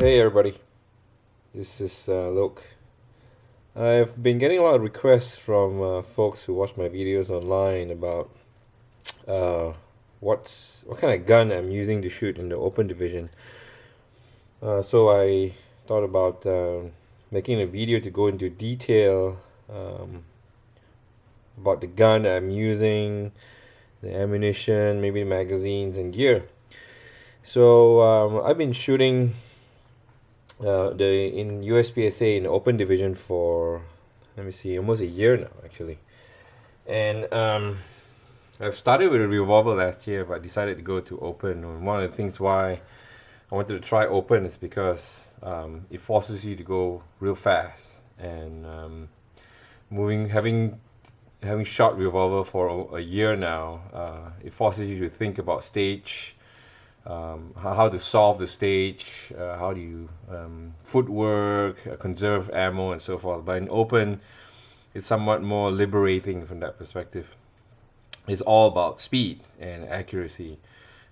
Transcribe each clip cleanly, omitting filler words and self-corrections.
Hey everybody, this is Luke. I've been getting a lot of requests from folks who watch my videos online about uh, what kind of gun I'm using to shoot in the Open Division. So I thought about making a video to go into detail um, about the gun that I'm using, the ammunition, maybe magazines and gear. So I've been shooting in USPSA in the Open Division for, let me see, almost a year now actually. And I've started with a revolver last year, but decided to go to Open. And one of the things why I wanted to try Open is because it forces you to go real fast. And having shot revolver for a year now, it forces you to think about stage. How to solve the stage, how do you footwork, conserve ammo, and so forth. But in Open, it's somewhat more liberating from that perspective. It's all about speed and accuracy.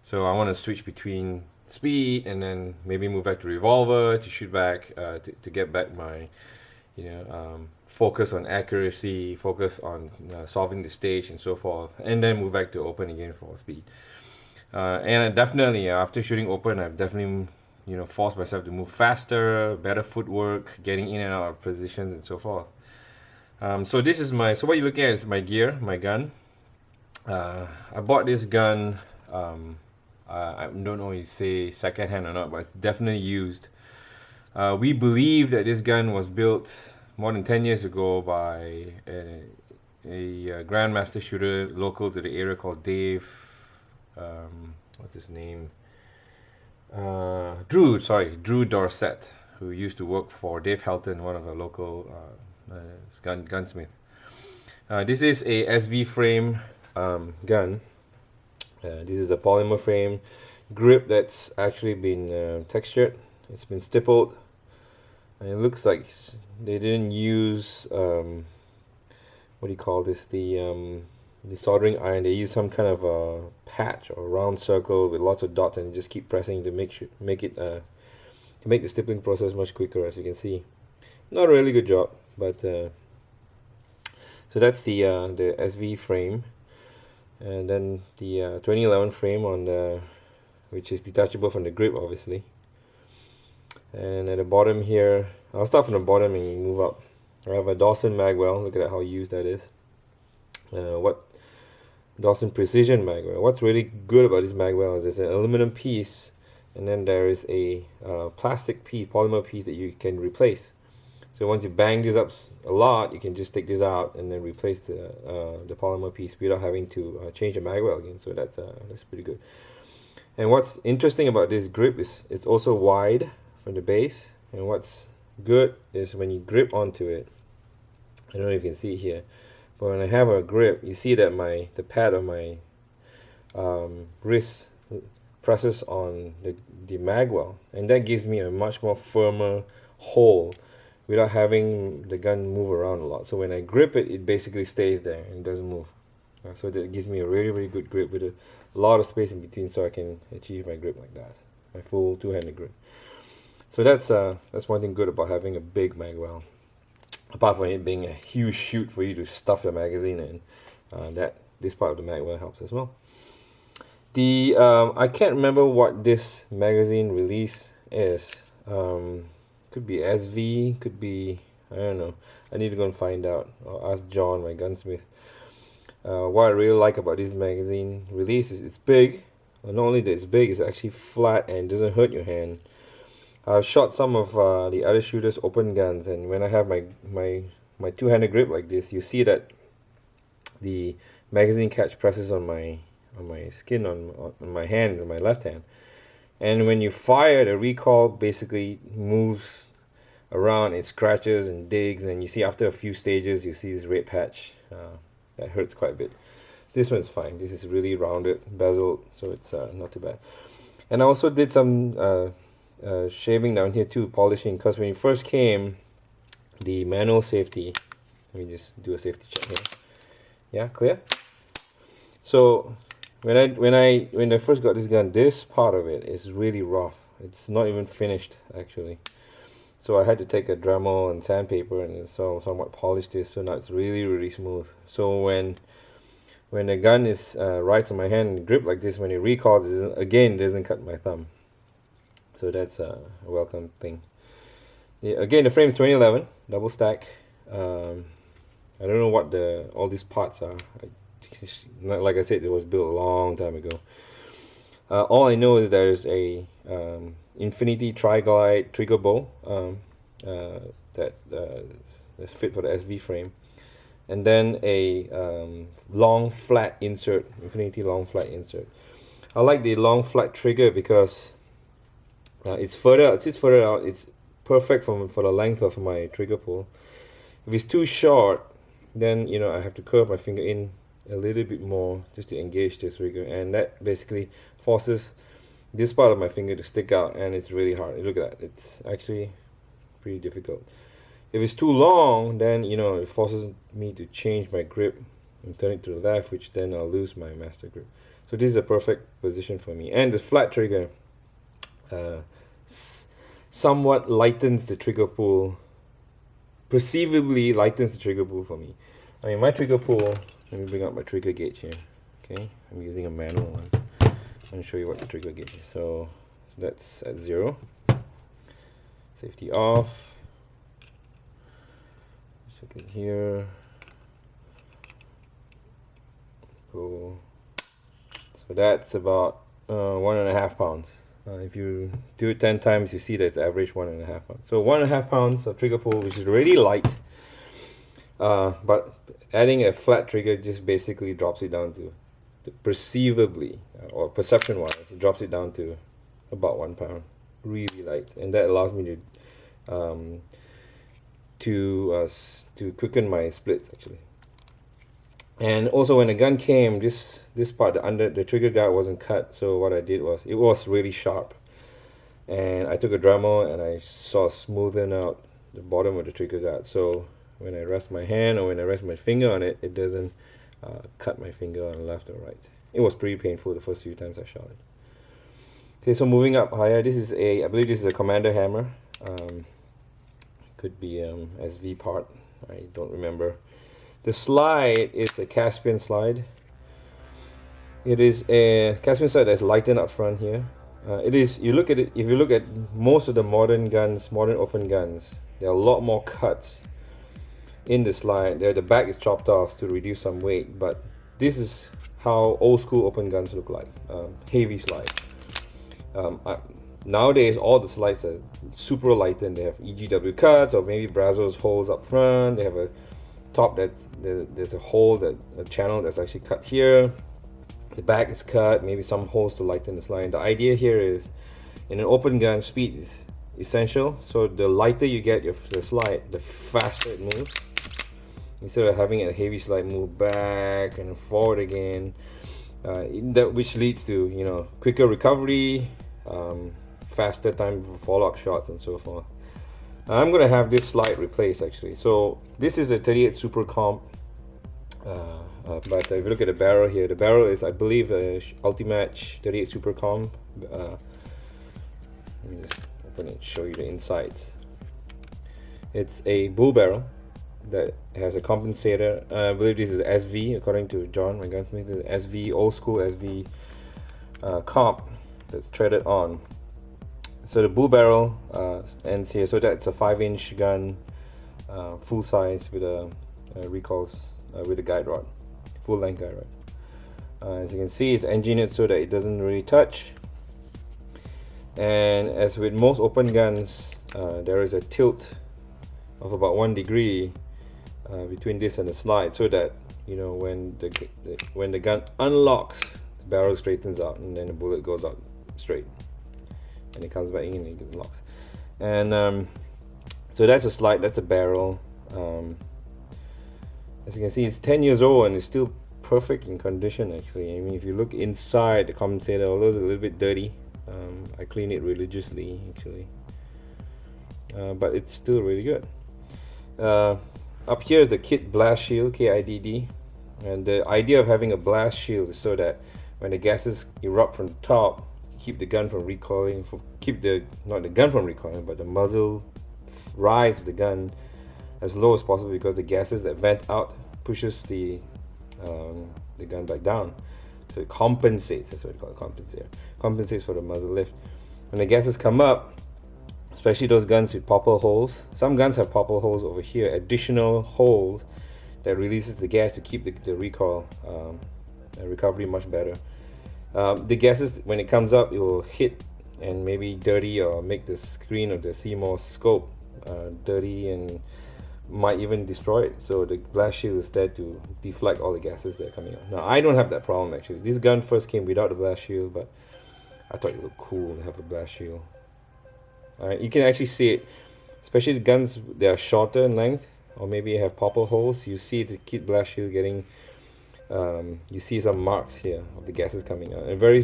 So I want to switch between speed and then maybe move back to revolver to shoot back, to get back my, focus on accuracy, focus on solving the stage and so forth, and then move back to Open again for speed. And definitely after shooting Open, I've definitely forced myself to move faster, better footwork, getting in and out of positions and so forth. So this is so what you look at is my gear, my gun. I bought this gun, I don't know if you say second hand or not, but it's definitely used. We believe that this gun was built more than 10 years ago by a grandmaster shooter local to the area called Dave, what's his name? Drew Dorset, who used to work for Dave Helton, one of the local gunsmith. This is a SV frame gun. This is a polymer frame grip that's actually been textured. It's been stippled, and it looks like they didn't use what do you call this? The soldering iron. They use some kind of a patch or round circle with lots of dots, and you just keep pressing to make the stippling process much quicker. As you can see, not a really good job, but so that's the SV frame, and then the 2011 frame on the, which is detachable from the grip, obviously. And at the bottom here, I'll start from the bottom and move up. I have a Dawson Magwell. Look at how used that is. Dawson Precision Magwell. What's really good about this Magwell is it's an aluminum piece, and then there is a plastic piece, polymer piece that you can replace. So once you bang this up a lot, you can just take this out and then replace the polymer piece without having to change the Magwell again. So that's pretty good. And what's interesting about this grip is it's also wide from the base. And what's good is when you grip onto it, I don't know if you can see it here, but when I have a grip, you see that the pad of my wrist presses on the Magwell, and that gives me a much more firmer hold without having the gun move around a lot. So when I grip it, it basically stays there and doesn't move. So that gives me a really, really good grip with a lot of space in between, so I can achieve my grip like that, my full two-handed grip. So that's one thing good about having a big Magwell, apart from it being a huge chute for you to stuff the magazine in. This part of the Magwell helps as well. I can't remember what this magazine release is. Could be SV, could be, I don't know. I need to go and find out. I'll ask John, my gunsmith. What I really like about this magazine release is it's big. Not only that it's big, it's actually flat and doesn't hurt your hand. I've shot some of the other shooters' open guns, and when I have my two-handed grip like this, you see that the magazine catch presses on my skin, on my hands, on my left hand. And when you fire, the recoil basically moves around, it scratches and digs, and you see after a few stages, you see this red patch. That hurts quite a bit. This one's fine. This is really rounded, bezeled, so it's not too bad. And I also did some shaving down here too, polishing, because when it first came, the manual safety, let me just do a safety check here. Yeah, clear? So when I first got this gun, this part of it is really rough. it's not even finished actually. So I had to take a Dremel and sandpaper and so somewhat polish this, so now it's really smooth. So when the gun is right on my hand and grip like this, when it recoils, it doesn't cut my thumb. So that's a welcome thing. Yeah, again, the frame is 2011 double stack. I don't know what all these parts are. Like I said, it was built a long time ago. All I know is there's a Infinity TriGlide trigger bow that's fit for the SV frame, and then a long flat insert, Infinity long flat insert. I like the long flat trigger because it sits further out. It's perfect for the length of my trigger pull. If it's too short, then I have to curve my finger in a little bit more just to engage the trigger, and that basically forces this part of my finger to stick out, and it's really hard. Look at that, it's actually pretty difficult. If it's too long, then it forces me to change my grip and turn it to the left, which then I'll lose my master grip. So this is a perfect position for me, and the flat trigger somewhat lightens the trigger pull, perceivably lightens the trigger pull for me. I mean, my trigger pull, let me bring up my trigger gauge here. Okay, I'm using a manual one. I'm going to show you what the trigger gauge is. So that's at 0. Safety off. Second here. Go. So that's about 1.5 pounds. If you do it 10 times, you see that it's average 1.5 pounds. So 1.5 pounds of trigger pull, which is really light. But adding a flat trigger just basically drops it down to perceivably, or perception-wise, it drops it down to about 1 pound. Really light, and that allows me to quicken my splits actually. And also, when the gun came, this part, the trigger guard wasn't cut. So what I did was, it was really sharp, and I took a Dremel and I sort of smoothened out the bottom of the trigger guard. So when I rest my hand or when I rest my finger on it, it doesn't cut my finger on the left or right. It was pretty painful the first few times I shot it. Okay, so moving up higher, this is I believe this is a Commander hammer. Could be SV part, I don't remember. The slide is a Caspian Slide. It is a Caspian Slide that's lightened up front here. It is, if you look at most of the modern open guns, there are a lot more cuts in the slide. The back is chopped off to reduce some weight, but this is how old school open guns look like. Heavy slide. Nowadays, all the slides are super lightened. They have EGW cuts, or maybe Brazos holes up front. They have a top there's a hole, a channel that's actually cut here. The back is cut, maybe some holes to lighten the slide. The idea here is, in an open gun, speed is essential. So the lighter you get the slide, the faster it moves. Instead of having a heavy slide move back and forward again, which leads to quicker recovery, faster time for follow-up shots, and so forth. I'm gonna have this slide replaced actually. So this is a 38 Super Comp, but if you look at the barrel here, the barrel is, I believe, a Ultimatch 38 Super Comp. Let me just open it and show you the insides. It's a bull barrel that has a compensator. I believe this is SV, according to John, my gunsmith. This is SV, old school SV comp that's threaded on. So the bull barrel ends here. So that's a 5-inch gun, full size, with a recoils with a guide rod, full length guide rod. As you can see, it's engineered so that it doesn't really touch. And as with most open guns, there is a tilt of about 1 degree between this and the slide, so that when the gun unlocks, the barrel straightens out, and then the bullet goes out straight, and it comes back in and it locks. And so that's a slide, that's a barrel. As you can see, it's 10 years old and it's still perfect in condition actually. I mean, if you look inside the compensator, although it's a little bit dirty, I clean it religiously actually, but it's still really good. Up here is the kit blast shield, KIDD, and the idea of having a blast shield is so that when the gases erupt from the top, you keep the gun from recoiling, keep the, not the gun from recoiling, but the muzzle rise of the gun as low as possible, because the gases that vent out pushes the gun back down. So it compensates, that's what we call it, compensator. Compensates for the muzzle lift. When the gases come up, especially those guns with popper holes, some guns have popper holes over here, additional holes that releases the gas to keep the recoil and recovery much better. The gases, when it comes up, it will hit and maybe dirty or make the screen of the CMOS scope dirty and might even destroy it. So the blast shield is there to deflect all the gases that are coming out. Now I don't have that problem actually. This gun first came without the blast shield, but I thought it looked cool to have a blast shield. Alright, you can actually see it, especially the guns that are shorter in length, or maybe have popper holes. You see the kit blast shield getting, you see some marks here of the gases coming out, and very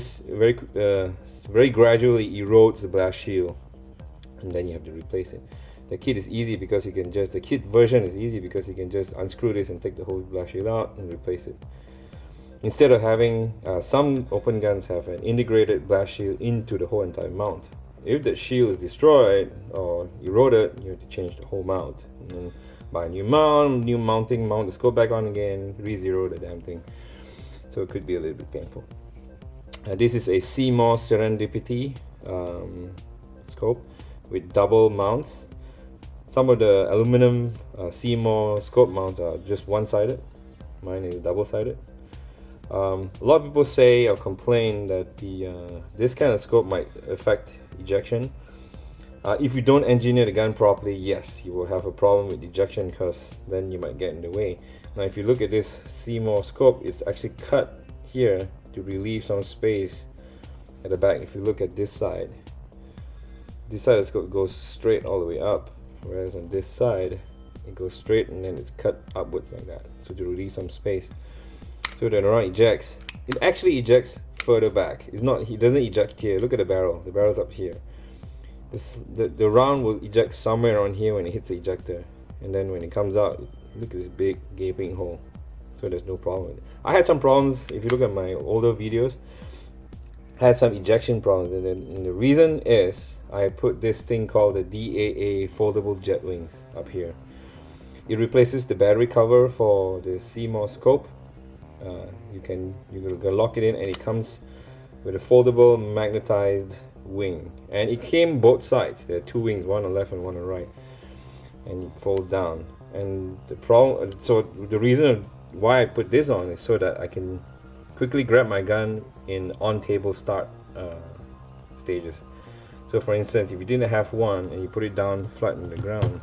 gradually erodes the blast shield, and then you have to replace it. The kit is easy because you can just, the kit version is easy because you can just unscrew this and take the whole blast shield out and replace it. Instead of having, some open guns have an integrated blast shield into the whole entire mount. If the shield is destroyed or eroded, you have to change the whole mount. And then buy a new mount, new mounting, mount the scope back on again, re-zero the damn thing. So it could be a little bit painful. This is a CMOS Serendipity scope with double mounts. Some of the aluminum CMOS scope mounts are just one-sided. Mine is double-sided. A lot of people say or complain that this kind of scope might affect ejection. If you don't engineer the gun properly, yes, you will have a problem with ejection, because then you might get in the way. Now if you look at this CMOS scope, it's actually cut here to relieve some space at the back. If you look at this side of the scope goes straight all the way up, whereas on this side it goes straight and then it's cut upwards like that, so to release some space. So the round ejects, it actually ejects further back. It's not, it doesn't eject here. Look at the barrel's up here. The round will eject somewhere around here when it hits the ejector, and then when it comes out, look at this big gaping hole. So there's no problem with it. I had some problems, if you look at my older videos, I had some ejection problems, and the reason is I put this thing called the DAA Foldable Jet Wings up here. It replaces the battery cover for the CMOS scope. You can lock it in, and it comes with a foldable magnetized wing, and it came both sides. There are two wings, one on the left and one on the right, and it folds down. And the problem, so the reason why I put this on is so that I can quickly grab my gun in on-table start stages. So for instance, if you didn't have one and you put it down flat on the ground,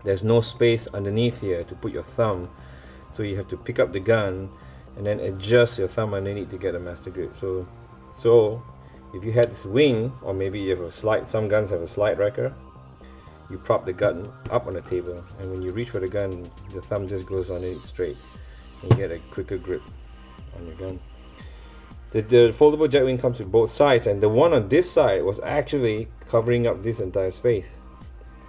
there's no space underneath here to put your thumb, so you have to pick up the gun and then adjust your thumb underneath to get a master grip. So if you had this wing, or maybe you have a slide, some guns have a slide racker, you prop the gun up on the table, and when you reach for the gun, the thumb just goes on it straight, and you get a quicker grip on your gun. The foldable jet wing comes with both sides, and the one on this side was actually covering up this entire space,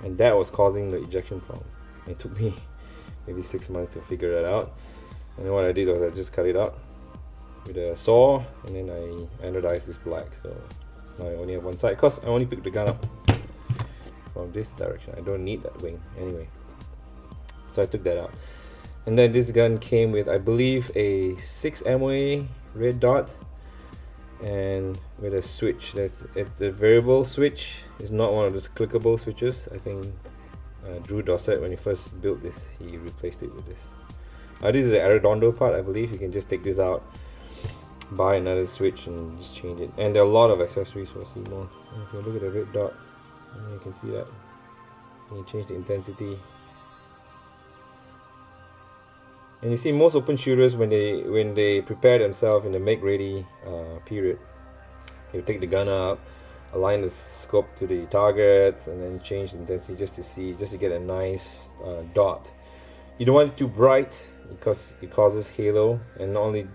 and that was causing the ejection problem. It took me maybe 6 months to figure that out, and then what I did was I just cut it out with a saw, and then I anodized this black. So now I only have one side, because I only picked the gun up from this direction. I don't need that wing anyway, so I took that out. And then this gun came with, I believe, a 6 MOA red dot, and with a switch. It's a variable switch. It's not one of those clickable switches. I think Drew Dossett, when he first built this, he replaced it with this. This is the Arredondo part, I believe. You can just take this out, buy another switch, and just change it. And there are a lot of accessories for CMOS. If you look at the red dot, you can see that. You change the intensity. And you see most open shooters, when they prepare themselves in the make ready period, you take the gun up, align the scope to the target, and then change the intensity just to get a nice dot. You don't want it too bright because it causes halo, and not only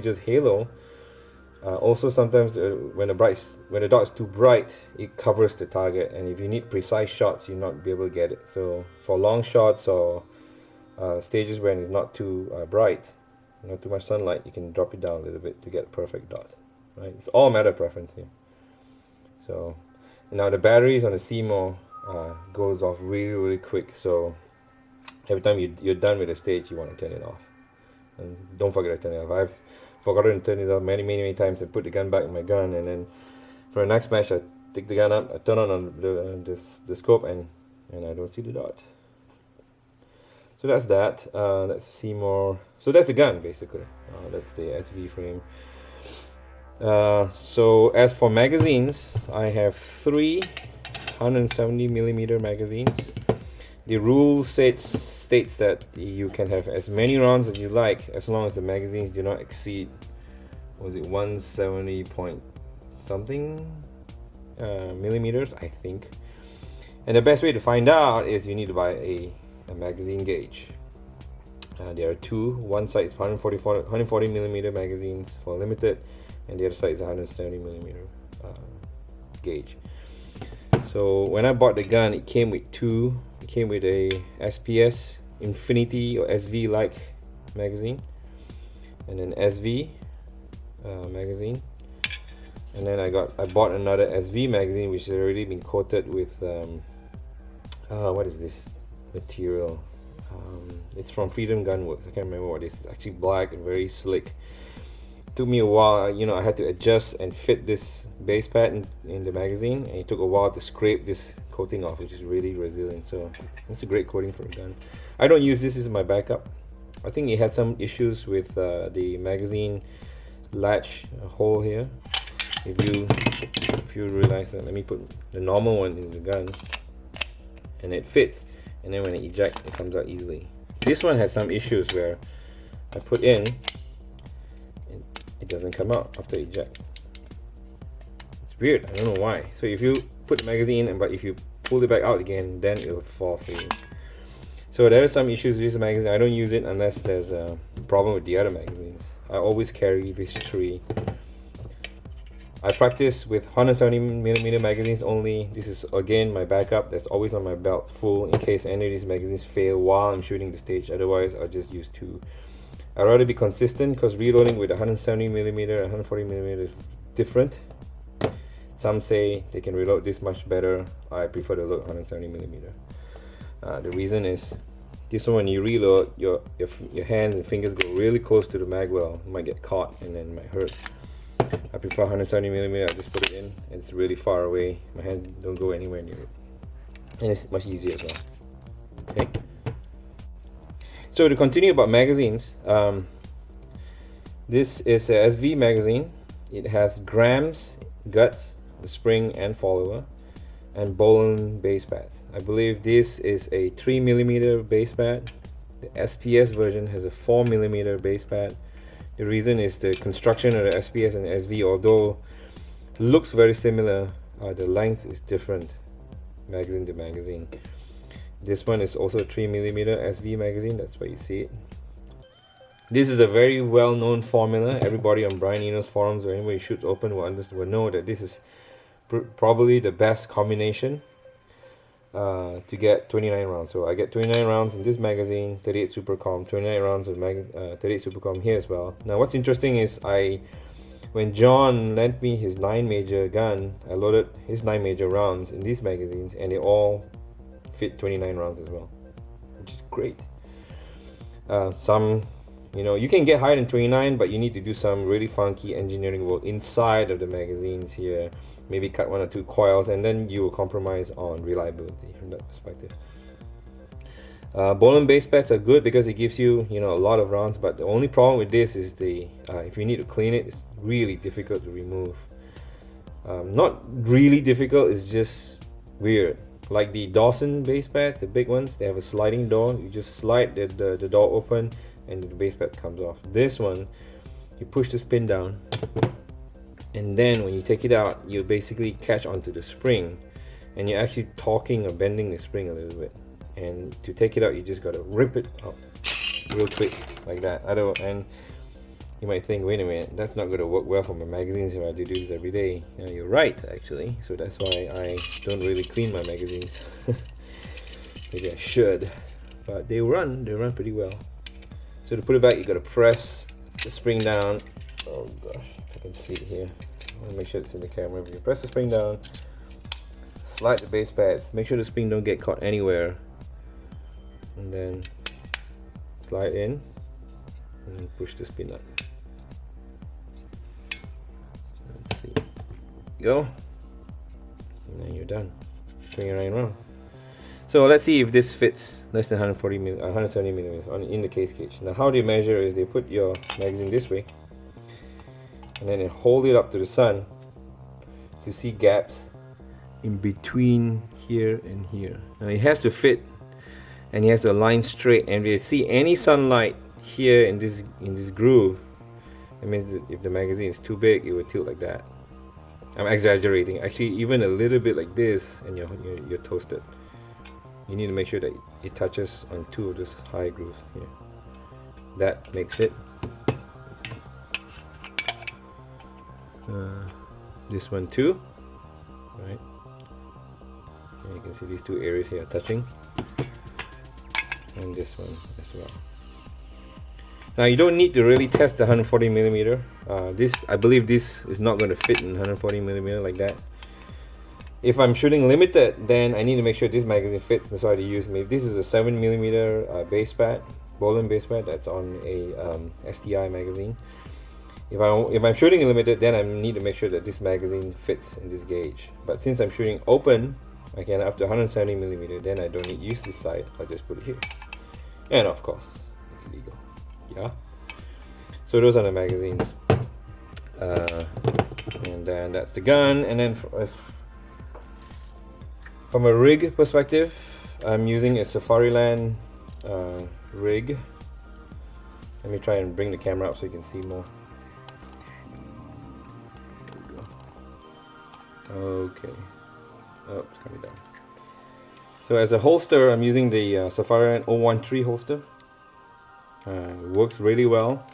just halo. Also sometimes when the dot is too bright, it covers the target, and if you need precise shots, you'll not be able to get it. So for long shots or stages when it's not too bright, not too much sunlight, you can drop it down a little bit to get a perfect dot. right? It's all a matter of preference here. So now the batteries on the Seymour goes off really quick, so every time you're done with the stage, you want to turn it off. And don't forget to turn it off. I've forgotten to turn it off many times. I put the gun back in my gun, and then for the next match, I take the gun up, I turn on the scope, and I don't see the dot. So that's that. That's the Seymour. So that's the gun basically. That's the SV frame. So as for magazines, I have 3 170mm magazines. The rule states that you can have as many rounds as you like, as long as the magazines do not exceed, was it 170 point something millimeters, I think. And the best way to find out is you need to buy a magazine gauge. There are two. One side is 140mm magazines for limited, and the other side is 170mm gauge. So when I bought the gun, it came with two. It came with a SPS Infinity or SV like magazine, and an SV magazine, and then I bought another SV magazine which has already been coated with what is this material? It's from Freedom Gunworks. I can't remember what it is. It's actually black and very slick. Took me a while, you know, I had to adjust and fit this base pad in the magazine, and it took a while to scrape this coating off, which is really resilient. So it's a great coating for a gun. I don't use this as my backup. I think it had some issues with the magazine latch hole here. If you realize that, let me put the normal one in the gun, and it fits, and then when I eject, it comes out easily. This one has some issues where I put in, it doesn't come out after eject. It's weird, I don't know why. So if you put the magazine in, but if you pull it back out again, then it will fall for you. So there are some issues with this magazine. I don't use it unless there's a problem with the other magazines. I always carry these 3. I practice with 170mm magazines only. This is again my backup. That's always on my belt, full, in case any of these magazines fail while I'm shooting the stage. Otherwise, I'll just use 2. I'd rather be consistent, because reloading with 170mm and 140mm is different. Some say they can reload this much better. I prefer to load 170mm. The reason is, this one when you reload, your hands and fingers go really close to the magwell. You might get caught and then it might hurt. I prefer 170mm. I just put it in, and it's really far away. My hands don't go anywhere near it, and it's much easier as well. Okay. So to continue about magazines, this is a SV magazine. It has grams, guts, the spring and follower, and bolen base pads. I believe this is a 3mm base pad. The SPS version has a 4mm base pad. The reason is the construction of the SPS and SV, although looks very similar, the length is different magazine to magazine. This one is also a 3mm SV magazine, that's why you see it. This is a very well-known formula. Everybody on Brian Eno's forums or anybody who shoots open will know that this is probably the best combination to get 29 rounds. So I get 29 rounds in this magazine, 38 Super Comp, 29 rounds of 38 Super Comp here as well. Now what's interesting is when John lent me his 9 major gun, I loaded his 9 major rounds in these magazines, and they all fit 29 rounds as well, which is great. Some, you know, you can get higher than 29, but you need to do some really funky engineering work inside of the magazines here. Maybe cut 1 or 2 coils, and then you will compromise on reliability from that perspective. Bolen base pads are good because it gives you, you know, a lot of rounds, but the only problem with this is if you need to clean it, it's really difficult to remove. Not really difficult, it's just weird. Like the Dawson base pads, the big ones, they have a sliding door. You just slide the door open and the base pad comes off. This one, you push this pin down, and then when you take it out, you basically catch onto the spring, and you're actually torquing or bending the spring a little bit. And to take it out, you just gotta rip it out real quick like that. And you might think, wait a minute, that's not gonna work well for my magazines if I have to do this every day. You know, you're right, actually. So that's why I don't really clean my magazines. Maybe I should, but they run pretty well. So to put it back, you gotta press the spring down. Oh gosh, I can see it here. Make sure it's in the camera. You press the spring down, slide the base pads, make sure the spring don't get caught anywhere, and then slide in and push the spin up. Go, and then you're done. Bring it right around. So let's see if this fits less than 170 millimeters in the case cage. Now how they measure is they put your magazine this way, and then they hold it up to the sun to see gaps in between here and here. Now it has to fit, and you have to align straight. And if you see any sunlight here in this groove, it means that if the magazine is too big, it will tilt like that. I'm exaggerating. Actually, even a little bit like this, and you're toasted. You need to make sure that it touches on two of those high grooves here. That makes it. This one too, right? And you can see these two areas here are touching, and this one as well. Now you don't need to really test the 140 millimeter. I believe this is not going to fit in 140 millimeter like that. If I'm shooting limited, then I need to make sure this magazine fits. That's why I use this is a 7 millimeter base pad, bolen base pad that's on a STI magazine. If I'm shooting limited, then I need to make sure that this magazine fits in this gauge. But since I'm shooting open, I can up to 170 millimeter. Then I don't need to use this side. I'll just put it here. And of course, it's legal. Yeah. So those are the magazines. And then that's the gun. And then from a rig perspective, I'm using a Safariland rig. Let me try and bring the camera up so you can see more. Okay. Oh, it's coming down. So as a holster, I'm using the Safariland 013 holster. It works really well.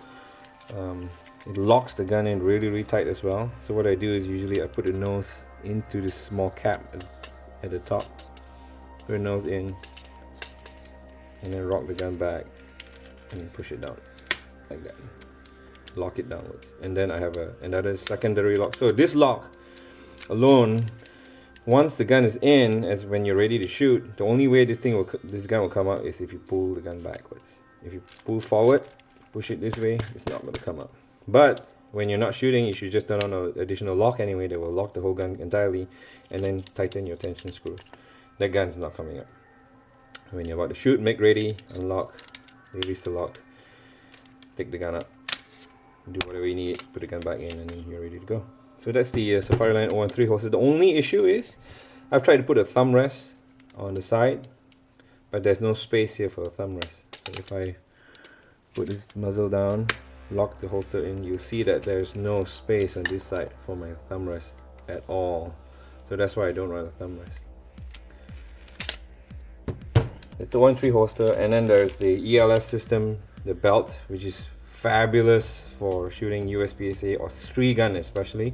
It locks the gun in really tight as well. So what I do is usually I put the nose into this small cap at the top, put the nose in, and then rock the gun back and push it down like that, lock it downwards, and then I have another secondary lock. So this lock alone, once the gun is in, as when you're ready to shoot, the only way this gun will come out is if you pull the gun backwards. If you pull forward, push it this way, it's not going to come out. But when you're not shooting, you should just turn on an additional lock anyway that will lock the whole gun entirely, and then tighten your tension screw. That gun's not coming up. When you're about to shoot, make ready, unlock, release the lock, take the gun up, do whatever you need, put the gun back in, and then you're ready to go. So that's the Safariland 013 holster. The only issue is I've tried to put a thumb rest on the side, but there's no space here for a thumb rest. So if I put this muzzle down, lock the holster in, you'll see that there's no space on this side for my thumb rest at all. So that's why I don't run a thumb rest. It's the 1.3 holster, and then there's the ELS system, the belt, which is fabulous for shooting USPSA or 3-gun especially.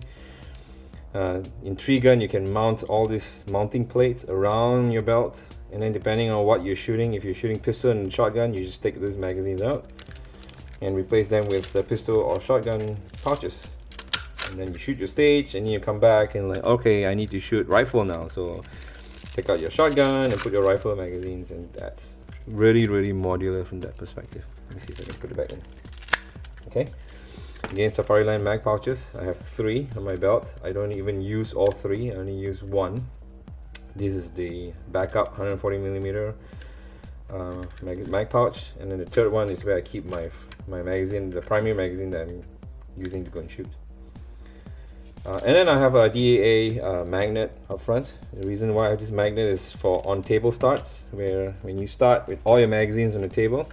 In 3-gun you can mount all these mounting plates around your belt, and then depending on what you're shooting, if you're shooting pistol and shotgun, you just take those magazines out and replace them with the pistol or shotgun pouches, and then you shoot your stage, and you come back and like, okay, I need to shoot rifle now, so take out your shotgun and put your rifle magazines, and that's really modular from that perspective. Let me see if I can put it back in. Okay, again, Safariland mag pouches. I have 3 on my belt. I don't even use all 3, I only use 1. This is the backup 140 millimeter mag pouch, and then the third one is where I keep my magazine, the primary magazine that I'm using to go and shoot. And then I have a DAA magnet up front. The reason why I have this magnet is for on table starts, where when you start with all your magazines on the table,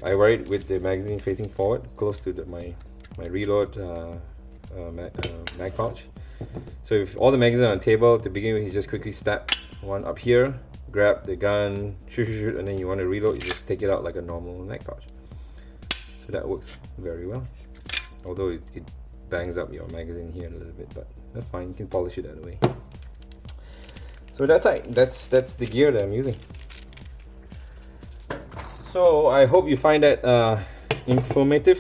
I wear it with the magazine facing forward, close to my reload mag pouch. So if all the magazines are on the table, to begin with, you just quickly step one up here, grab the gun, shoot, and then you want to reload, you just take it out like a normal mag pouch. So that works very well. Although it bangs up your magazine here a little bit, but that's fine, you can polish it out of the way. So that's it. That's the gear that I'm using. So I hope you find that informative.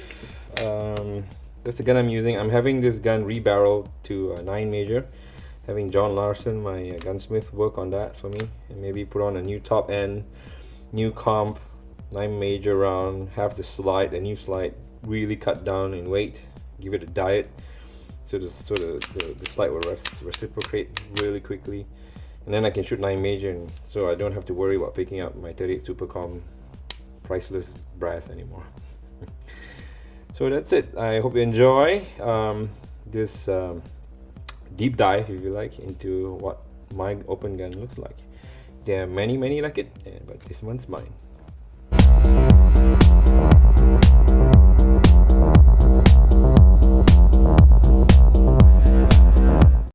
that's the gun I'm using. I'm having this gun rebarreled to a 9 major, having John Larson, my gunsmith, work on that for me, and maybe put on a new top end, new comp, 9 major round, have the slide, the new slide, really cut down in weight, give it a diet, so the slide will reciprocate really quickly, and then I can shoot 9 major, and so I don't have to worry about picking up my 38 Super Comp priceless brass anymore. So that's it. I hope you enjoy this deep dive, if you like, into what my open gun looks like. There are many like it, but this one's mine.